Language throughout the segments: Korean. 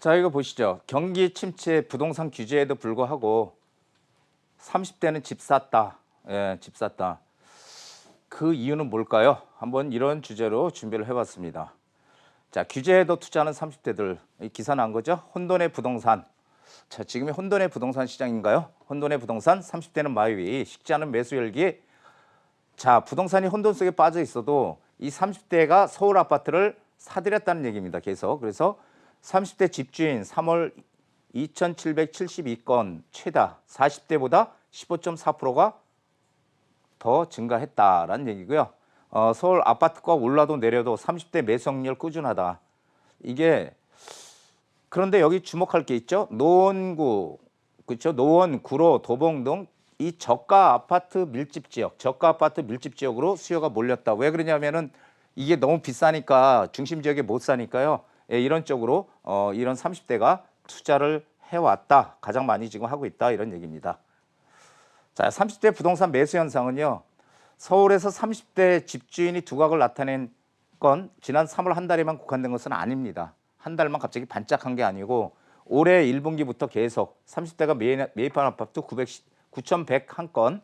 자, 이거 보시죠. 경기 침체, 부동산 규제에도 불구하고 30대는 집 샀다. 예, 집 샀다. 그 이유는 뭘까요? 한번 이런 주제로 준비를 해봤습니다. 자, 규제에도 투자하는 30대들. 이 기사 난 거죠? 혼돈의 부동산. 자, 지금이 혼돈의 부동산 시장인가요? 혼돈의 부동산, 30대는 마이위, 식지 않은 매수 열기. 자, 부동산이 혼돈 속에 빠져 있어도 이 30대가 서울 아파트를 사들였다는 얘기입니다. 계속. 그래서 30대 집주인 3월 2,772건 최다, 40대보다 15.4%가 더 증가했다라는 얘기고요. 서울 아파트가 올라도 내려도 30대 매수 확률 꾸준하다. 이게 그런데 여기 주목할 게 있죠. 노원구, 그렇죠? 노원, 구로, 도봉 등 이 저가 아파트 밀집 지역, 저가 아파트 밀집 지역으로 수요가 몰렸다. 왜 그러냐면은 이게 너무 비싸니까 중심 지역에 못 사니까요. 예, 이런 쪽으로 이런 30대가 투자를 해왔다. 가장 많이 지금 하고 있다. 이런 얘기입니다. 자, 30대 부동산 매수 현상은요. 서울에서 30대 집주인이 두각을 나타낸 건 지난 3월 한 달에만 국한된 것은 아닙니다. 한 달만 갑자기 반짝한 게 아니고 올해 1분기부터 계속 30대가 매입한 아파트 9,101건,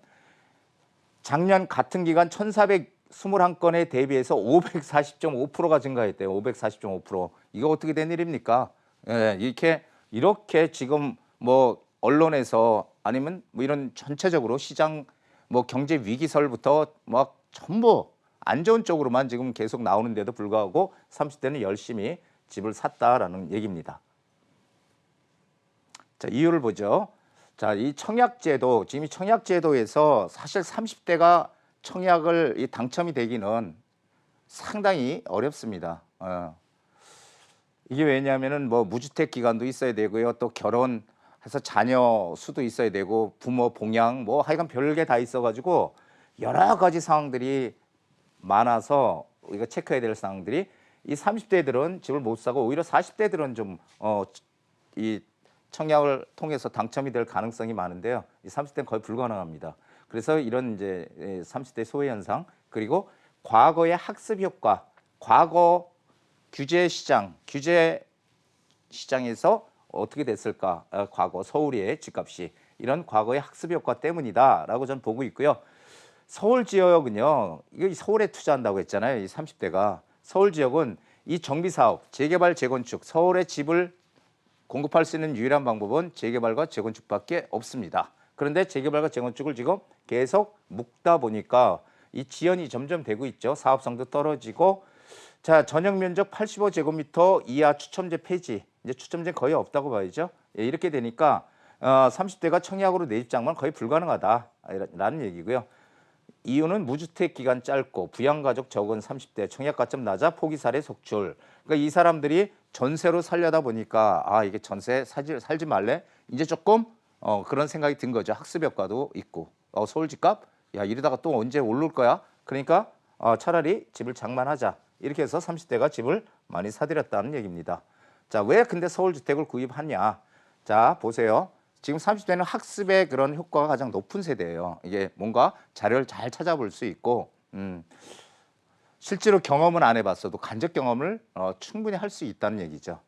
작년 같은 기간 1,421건에 대비해서 540.5%가 증가했대요. 540.5%. 이거 어떻게 된 일입니까? 예, 이렇게 지금 뭐 언론에서 아니면 뭐 이런 전체적으로 시장 뭐 경제 위기설부터 막 전부 안 좋은 쪽으로만 지금 계속 나오는데도 불구하고 30대는 열심히 집을 샀다라는 얘기입니다. 자, 이유를 보죠. 자, 이 청약제도, 지금 이 청약제도에서 사실 30대가 청약을 당첨이 되기는 상당히 어렵습니다. 이게 왜냐하면은 뭐 무주택 기간도 있어야 되고요. 또 결혼해서 자녀 수도 있어야 되고 부모 봉양 뭐 하여간 별게 다 있어가지고 여러 가지 상황들이 많아서 우리가 체크해야 될 상황들이 이 30대들은 집을 못 사고 오히려 40대들은 좀 이 청약을 통해서 당첨이 될 가능성이 많은데요. 이 30대는 거의 불가능합니다. 그래서 이런 이제 30대 소외 현상, 그리고 과거의 학습 효과, 과거 규제 시장에서 어떻게 됐을까? 과거 서울의 집값이 이런 과거의 학습 효과 때문이다라고 저는 보고 있고요. 서울 지역은요, 이거 서울에 투자한다고 했잖아요. 이 30대가. 서울 지역은 이 정비 사업, 재개발, 재건축, 서울의 집을 공급할 수 있는 유일한 방법은 재개발과 재건축밖에 없습니다. 그런데 재개발과 재건축을 지금 계속 묶다 보니까 이 지연이 점점 되고 있죠. 사업성도 떨어지고, 자, 전용 면적 85제곱미터 이하 추첨제 폐지. 이제 추첨제 거의 없다고 봐야죠. 예, 이렇게 되니까 30대가 청약으로 내 입장만 거의 불가능하다라는 얘기고요. 이유는 무주택 기간 짧고 부양가족 적은 30대, 청약가점 낮아 포기 사례 속출. 그러니까 이 사람들이 전세로 살려다 보니까 이게 전세 살지 말래? 이제 조금 그런 생각이 든 거죠. 학습 효과도 있고 서울 집값 야 이러다가 또 언제 오를 거야? 그러니까 차라리 집을 장만하자. 이렇게 해서 30대가 집을 많이 사들였다는 얘기입니다. 자, 왜 근데 서울 주택을 구입하냐? 자, 보세요. 지금 30대는 학습의 그런 효과가 가장 높은 세대예요. 이게 뭔가 자료를 잘 찾아볼 수 있고 실제로 경험은 안 해봤어도 간접 경험을 충분히 할 수 있다는 얘기죠.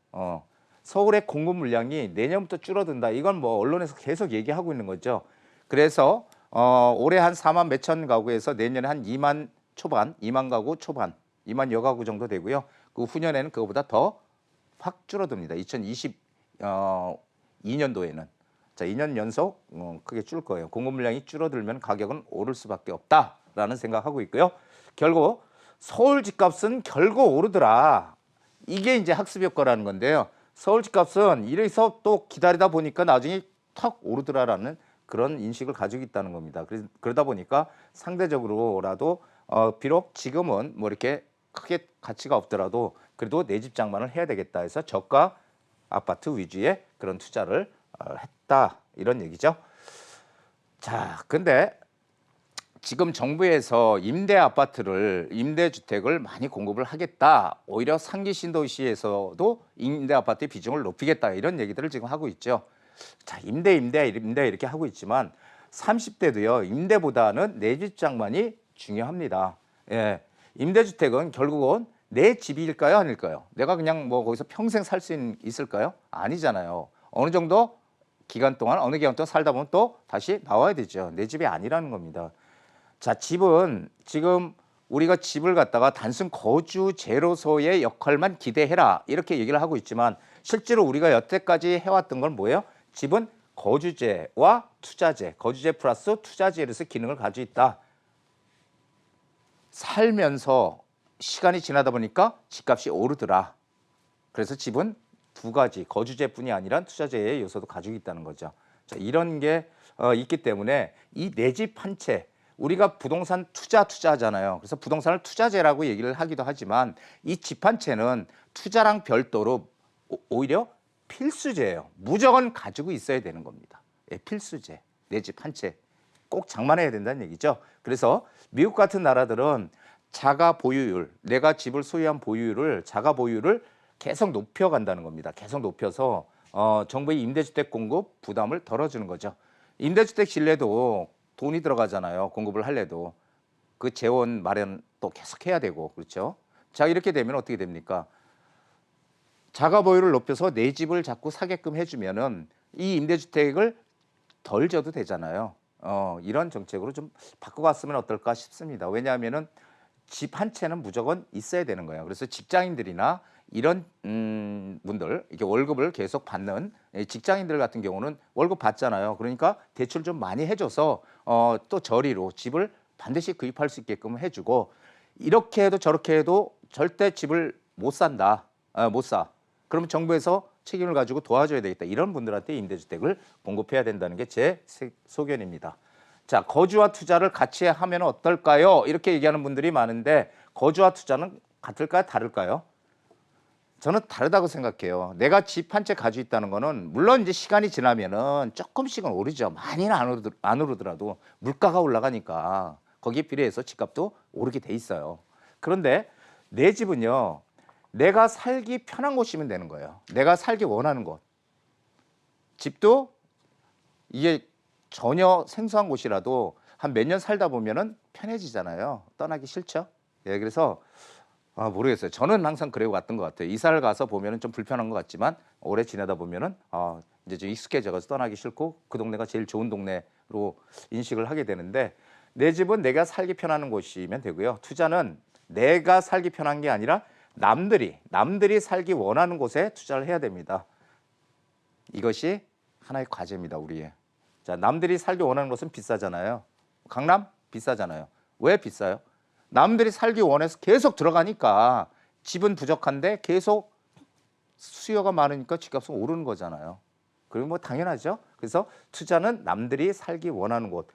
서울의 공급 물량이 내년부터 줄어든다. 이건 뭐 언론에서 계속 얘기하고 있는 거죠. 그래서 올해 한 4만 몇천 가구에서 내년에 한 2만 초반, 2만 가구 초반, 2만 여 가구 정도 되고요. 그 후년에는 그거보다 더 확 줄어듭니다. 2022년도에는. 자, 2년 연속 크게 줄 거예요. 공급 물량이 줄어들면 가격은 오를 수밖에 없다라는 생각하고 있고요. 결국 서울 집값은 결국 오르더라. 이게 이제 학습 효과라는 건데요. 서울 집값은 이래서 또 기다리다 보니까 나중에 턱 오르더라라는 그런 인식을 가지고 있다는 겁니다. 그러다 보니까 상대적으로라도 비록 지금은 뭐 이렇게 크게 가치가 없더라도 그래도 내 집 장만을 해야 되겠다 해서 저가 아파트 위주의 그런 투자를 했다 이런 얘기죠. 자, 근데 지금 정부에서 임대주택을 많이 공급을 하겠다. 오히려 상기 신도시에서도 임대아파트의 비중을 높이겠다. 이런 얘기들을 지금 하고 있죠. 자, 임대 이렇게 하고 있지만 30대도요. 임대보다는 내 집 장만이 중요합니다. 예, 임대주택은 결국은 내 집일까요, 아닐까요? 내가 그냥 뭐 거기서 평생 살 수 있을까요? 아니잖아요. 어느 정도 기간 동안, 어느 기간 동안 살다 보면 또 다시 나와야 되죠. 내 집이 아니라는 겁니다. 자, 집은 지금 우리가 집을 갖다가 단순 거주제로서의 역할만 기대해라 이렇게 얘기를 하고 있지만 실제로 우리가 여태까지 해왔던 건 뭐예요? 집은 거주제와 투자제, 거주제 플러스 투자제로서 기능을 가지고 있다. 살면서 시간이 지나다 보니까 집값이 오르더라. 그래서 집은 두 가지, 거주제뿐이 아니라 투자제의 요소도 가지고 있다는 거죠. 자, 이런 게 있기 때문에 이 내 집 한 채, 우리가 부동산 투자하잖아요. 그래서 부동산을 투자제라고 얘기를 하기도 하지만 이 집 한 채는 투자랑 별도로 오히려 필수제예요. 무조건 가지고 있어야 되는 겁니다. 예, 필수제. 내 집 한 채. 꼭 장만해야 된다는 얘기죠. 그래서 미국 같은 나라들은 자가 보유율, 내가 집을 소유한 보유율을, 자가 보유율을 계속 높여간다는 겁니다. 계속 높여서 정부의 임대주택 공급 부담을 덜어주는 거죠. 임대주택 질래도 돈이 들어가잖아요. 공급을 할래도. 그 재원 마련 또 계속 해야 되고, 그렇죠? 자, 이렇게 되면 어떻게 됩니까? 자가 보유를 높여서 내 집을 자꾸 사게끔 해주면은 이 임대주택을 덜 줘도 되잖아요. 이런 정책으로 좀 바꿔갔으면 어떨까 싶습니다. 왜냐하면은 집 한 채는 무조건 있어야 되는 거예요. 그래서 직장인들이나 이런 분들, 이렇게 월급을 계속 받는 직장인들 같은 경우는 월급 받잖아요. 그러니까 대출 좀 많이 해줘서 또 저리로 집을 반드시 구입할 수 있게끔 해주고, 이렇게 해도 저렇게 해도 절대 집을 못 산다, 못 사. 그러면 정부에서 책임을 가지고 도와줘야 되겠다. 이런 분들한테 임대주택을 공급해야 된다는 게 제 소견입니다. 자, 거주와 투자를 같이 하면 어떨까요? 이렇게 얘기하는 분들이 많은데 거주와 투자는 같을까요? 다를까요? 저는 다르다고 생각해요. 내가 집 한 채 가지고 있다는 거는 물론 이제 시간이 지나면은 조금씩은 오르죠. 많이는 안 오르더라도 물가가 올라가니까 거기에 비례해서 집값도 오르게 돼 있어요. 그런데 내 집은요, 내가 살기 편한 곳이면 되는 거예요. 내가 살기 원하는 곳. 집도 이게 전혀 생소한 곳이라도 한 몇 년 살다 보면은 편해지잖아요. 떠나기 싫죠. 예, 그래서 모르겠어요. 저는 항상 그래 왔던 것 같아요. 이사를 가서 보면은 좀 불편한 것 같지만 오래 지내다 보면은 이제 좀 익숙해져서 떠나기 싫고 그 동네가 제일 좋은 동네로 인식을 하게 되는데, 내 집은 내가 살기 편한 곳이면 되고요. 투자는 내가 살기 편한 게 아니라 남들이 살기 원하는 곳에 투자를 해야 됩니다. 이것이 하나의 과제입니다, 우리의. 자, 남들이 살기 원하는 곳은 비싸잖아요. 강남 비싸잖아요. 왜 비싸요? 남들이 살기 원해서 계속 들어가니까 집은 부족한데 계속 수요가 많으니까 집값은 오르는 거잖아요. 그리고 뭐 당연하죠. 그래서 투자는 남들이 살기 원하는 곳.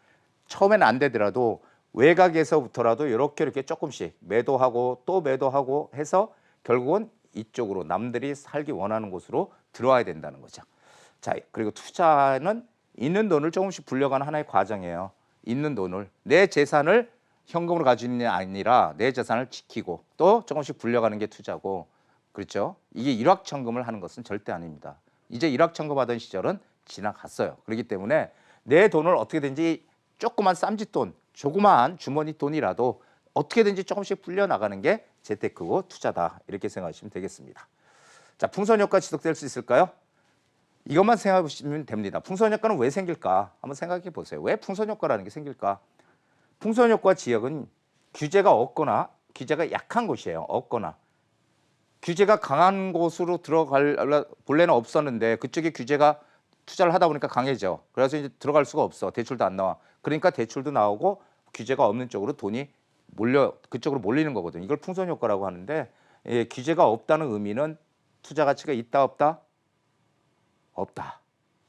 처음엔 안 되더라도 외곽에서부터라도 이렇게 조금씩 매도하고 또 매도하고 해서 결국은 이쪽으로 남들이 살기 원하는 곳으로 들어와야 된다는 거죠. 자, 그리고 투자는 있는 돈을 조금씩 불려가는 하나의 과정이에요. 있는 돈을, 내 재산을 현금으로 가지고 있는 게 아니라 내 재산을 지키고 또 조금씩 불려가는 게 투자고, 그렇죠? 이게 일확천금을 하는 것은 절대 아닙니다. 이제 일확천금 하던 시절은 지나갔어요. 그렇기 때문에 내 돈을 어떻게든지 조그만 쌈짓돈, 조그만 주머니 돈이라도 어떻게든지 조금씩 불려나가는 게 재테크고 투자다, 이렇게 생각하시면 되겠습니다. 자, 풍선 효과 지속될 수 있을까요? 이것만 생각해 보시면 됩니다. 풍선 효과는 왜 생길까? 한번 생각해 보세요. 왜 풍선 효과라는 게 생길까? 풍선 효과 지역은 규제가 없거나 규제가 약한 곳이에요. 없거나. 규제가 강한 곳으로 들어갈 본래는 없었는데 그쪽에 규제가 투자를 하다 보니까 강해져. 그래서 이제 들어갈 수가 없어. 대출도 안 나와. 그러니까 대출도 나오고 규제가 없는 쪽으로 돈이 그쪽으로 몰리는 거거든요. 이걸 풍선 효과라고 하는데, 규제가 없다는 의미는 투자 가치가 있다 없다? 없다.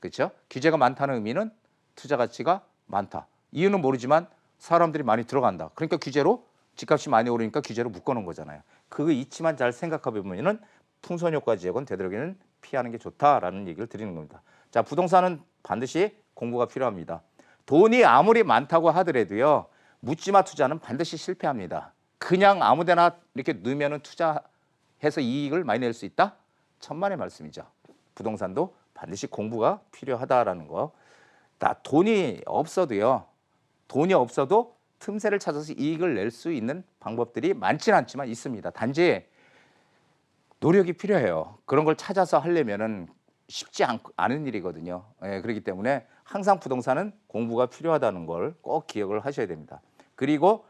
그렇죠? 규제가 많다는 의미는 투자 가치가 많다. 이유는 모르지만 사람들이 많이 들어간다. 그러니까 규제로 집값이 많이 오르니까 규제로 묶어놓은 거잖아요. 그 이치만 잘 생각해 보면은 풍선 효과 지역은 되도록이면 피하는 게 좋다라는 얘기를 드리는 겁니다. 자, 부동산은 반드시 공부가 필요합니다. 돈이 아무리 많다고 하더라도요, 묻지마 투자는 반드시 실패합니다. 그냥 아무데나 이렇게 넣으면은 투자해서 이익을 많이 낼 수 있다? 천만의 말씀이죠. 부동산도 반드시 공부가 필요하다라는 거. 돈이 없어도 틈새를 찾아서 이익을 낼 수 있는 방법들이 많지는 않지만 있습니다. 단지 노력이 필요해요. 그런 걸 찾아서 하려면은 쉽지 않은 일이거든요. 예, 그렇기 때문에 항상 부동산은 공부가 필요하다는 걸 꼭 기억을 하셔야 됩니다. 그리고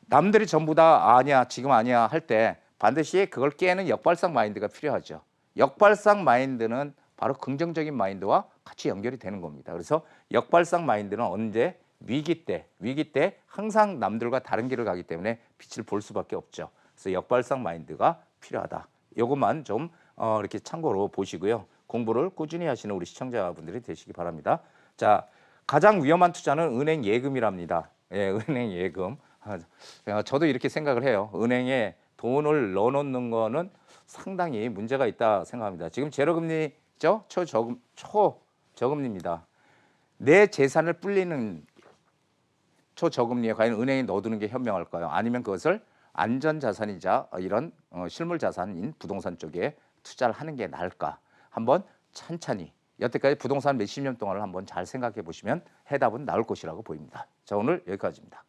남들이 전부 다 아니야, 지금 아니야 할 때 반드시 그걸 깨는 역발상 마인드가 필요하죠. 역발상 마인드는 바로 긍정적인 마인드와 같이 연결이 되는 겁니다. 그래서 역발상 마인드는 언제 위기 때 항상 남들과 다른 길을 가기 때문에 빛을 볼 수밖에 없죠. 그래서 역발상 마인드가 필요하다. 이것만 좀 이렇게 참고로 보시고요. 공부를 꾸준히 하시는 우리 시청자분들이 되시기 바랍니다. 자, 가장 위험한 투자는 은행 예금이랍니다. 예, 은행 예금. 저도 이렇게 생각을 해요. 은행에 돈을 넣어놓는 거는 상당히 문제가 있다 생각합니다. 지금 제로금리죠? 초저금리입니다. 내 재산을 불리는 초저금리에 과연 은행에 넣어두는 게 현명할까요? 아니면 그것을 안전자산이자 이런 실물자산인 부동산 쪽에 투자를 하는 게 나을까? 한번 찬찬히 여태까지 부동산 몇십 년 동안을 한번 잘 생각해 보시면 해답은 나올 것이라고 보입니다. 자, 오늘 여기까지입니다.